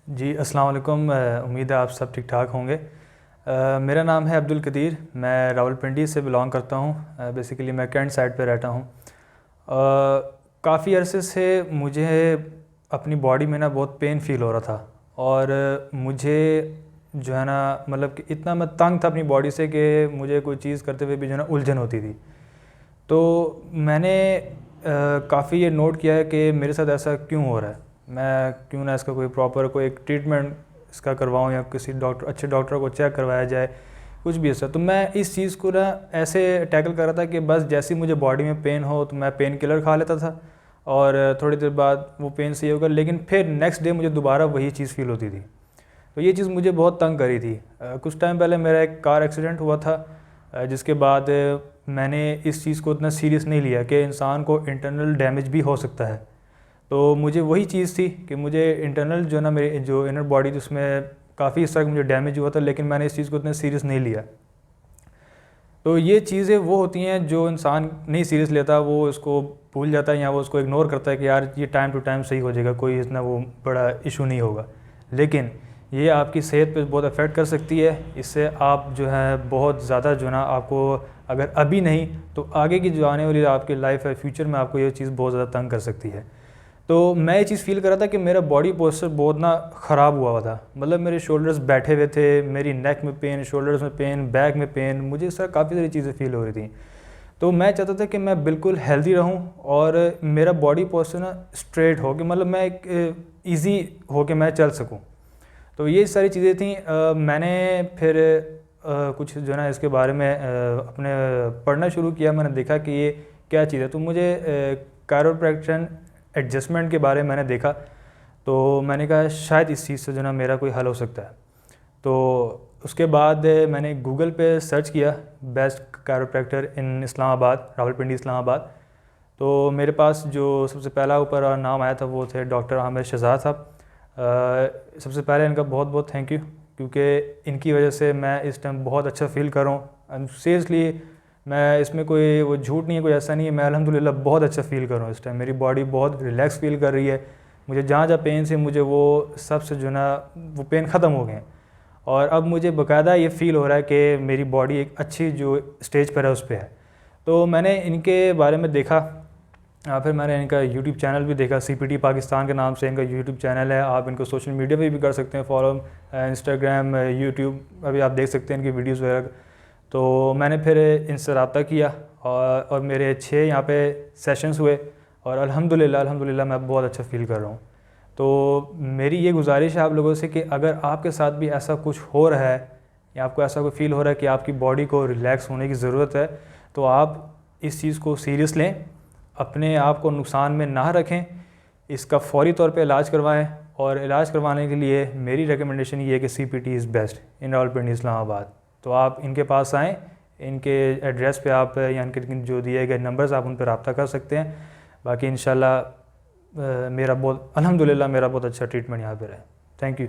जी अस्सलाम वालेकुम। उम्मीद है आप सब ठीक ठाक होंगे। मेरा नाम है अब्दुल कदीर। मैं रावलपिंडी से बिलोंग करता हूँ। बेसिकली मैं कैंट साइड पे रहता हूँ। काफ़ी अरसे से मुझे अपनी बॉडी में ना बहुत पेन फ़ील हो रहा था और मुझे जो है ना मतलब कि इतना मैं तंग था अपनी बॉडी से कि मुझे कोई चीज़ करते हुए भी जो है ना उलझन होती थी। तो मैंने काफ़ी ये नोट किया है कि मेरे साथ ऐसा क्यों हो रहा है। मैं क्यों ना इसका कोई प्रॉपर कोई एक ट्रीटमेंट इसका करवाऊँ या किसी अच्छे डॉक्टर को चेक करवाया जाए, कुछ भी ऐसा। तो मैं इस चीज़ को ना ऐसे टैकल कर रहा था कि बस जैसे ही मुझे बॉडी में पेन हो तो मैं पेन किलर खा लेता था और थोड़ी देर बाद वो पेन सही होगा, लेकिन फिर नेक्स्ट डे मुझे दोबारा वही चीज़ फ़ील होती थी। तो ये चीज़ मुझे बहुत तंग करी थी। कुछ टाइम पहले मेरा एक कार एक्सीडेंट हुआ था, जिसके बाद मैंने इस चीज़ को इतना सीरियस नहीं लिया कि इंसान को इंटरनल डैमेज भी हो सकता है। तो मुझे वही चीज़ थी कि मुझे इंटरनल जो ना मेरे जो इनर बॉडी थी उसमें काफ़ी हद तक मुझे डैमेज हुआ था, लेकिन मैंने इस चीज़ को इतना सीरियस नहीं लिया। तो ये चीज़ें वो होती हैं जो इंसान नहीं सीरियस लेता, वो इसको भूल जाता है या वो उसको इग्नोर करता है कि यार ये टाइम टू टाइम सही हो जाएगा, कोई इतना वो बड़ा इशू नहीं होगा। लेकिन ये आपकी सेहत पे बहुत अफेक्ट कर सकती है। इससे आप जो है बहुत ज़्यादा जो है ना आपको अगर अभी नहीं तो आगे की जो आने वाली आपकी लाइफ है, फ्यूचर में आपको ये चीज़ बहुत ज़्यादा तंग कर सकती है। तो मैं ये चीज़ फ़ील कर रहा था कि मेरा बॉडी पोस्चर बहुत ना ख़राब हुआ था। मतलब मेरे शोल्डर्स बैठे हुए थे, मेरी नेक में पेन, शोल्डर्स में पेन, बैक में पेन, मुझे इस तरह काफ़ी सारी चीज़ें फ़ील हो रही थी। तो मैं चाहता था कि मैं बिल्कुल हेल्दी रहूं और मेरा बॉडी पोस्चर ना स्ट्रेट हो कि मतलब मैं एक ईज़ी हो के मैं चल सकूं। तो ये सारी चीज़ें थी। मैंने फिर कुछ जो है ना इसके बारे में अपने पढ़ना शुरू किया। मैंने देखा कि ये क्या चीज़ है, तो मुझे कायरोप्रैक्शन एडजस्टमेंट के बारे में मैंने देखा। तो मैंने कहा शायद इस चीज़ से जो है ना मेरा कोई हल हो सकता है। तो उसके बाद मैंने गूगल पे सर्च किया बेस्ट कायरोप्रैक्टर इन इस्लामाबाद, रावलपिंडी इस्लामाबाद। तो मेरे पास जो सबसे पहला ऊपर नाम आया था वो थे डॉक्टर आमिर शहजाद साहब। सबसे पहले इनका बहुत बहुत थैंक यू, क्योंकि इनकी वजह से मैं इस टाइम बहुत अच्छा फ़ील कर रहा हूँ। सीरियसली मैं इसमें कोई वो झूठ नहीं है, कोई ऐसा नहीं है। मैं अल्हम्दुलिल्लाह बहुत अच्छा फ़ील कर रहा हूँ इस टाइम। मेरी बॉडी बहुत रिलैक्स फ़ील कर रही है। मुझे जहाँ जहाँ पेन से मुझे वो सब से जो ना वो पेन ख़त्म हो गए हैं और अब मुझे बाकायदा ये फ़ील हो रहा है कि मेरी बॉडी एक अच्छी जो स्टेज पर है उस पर है। तो मैंने इनके बारे में देखा। फिर मैंने इनका यूट्यूब चैनल भी देखा, CPT पाकिस्तान के नाम से इनका यूट्यूब चैनल है। आप इनको सोशल मीडिया पे भी कर सकते हैं फॉलो, इंस्टाग्राम, यूट्यूब अभी आप देख सकते हैं इनकी वीडियोस वगैरह। तो मैंने फिर इनसे रब्ता किया और मेरे 6 यहाँ पे सेशंस हुए और अल्हम्दुलिल्लाह मैं बहुत अच्छा फ़ील कर रहा हूँ। तो मेरी ये गुजारिश है आप लोगों से कि अगर आपके साथ भी ऐसा कुछ हो रहा है या आपको ऐसा कोई फ़ील हो रहा है कि आपकी बॉडी को रिलैक्स होने की ज़रूरत है, तो आप इस चीज़ को सीरियस लें, अपने आप को नुकसान में ना रखें, इसका फ़ौरी तौर पे इलाज करवाएं। और इलाज करवाने के लिए मेरी रिकमेंडेशन ये है कि CPT is best in Rawalpindi Islamabad. तो आप इनके पास आएँ, इनके एड्रेस पे आप या इनके जो दिए गए नंबर्स आप उन पर रब्ता कर सकते हैं। बाकी इंशाल्लाह मेरा बहुत अल्हम्दुलिल्लाह मेरा बहुत अच्छा ट्रीटमेंट यहाँ पर है। Thank you.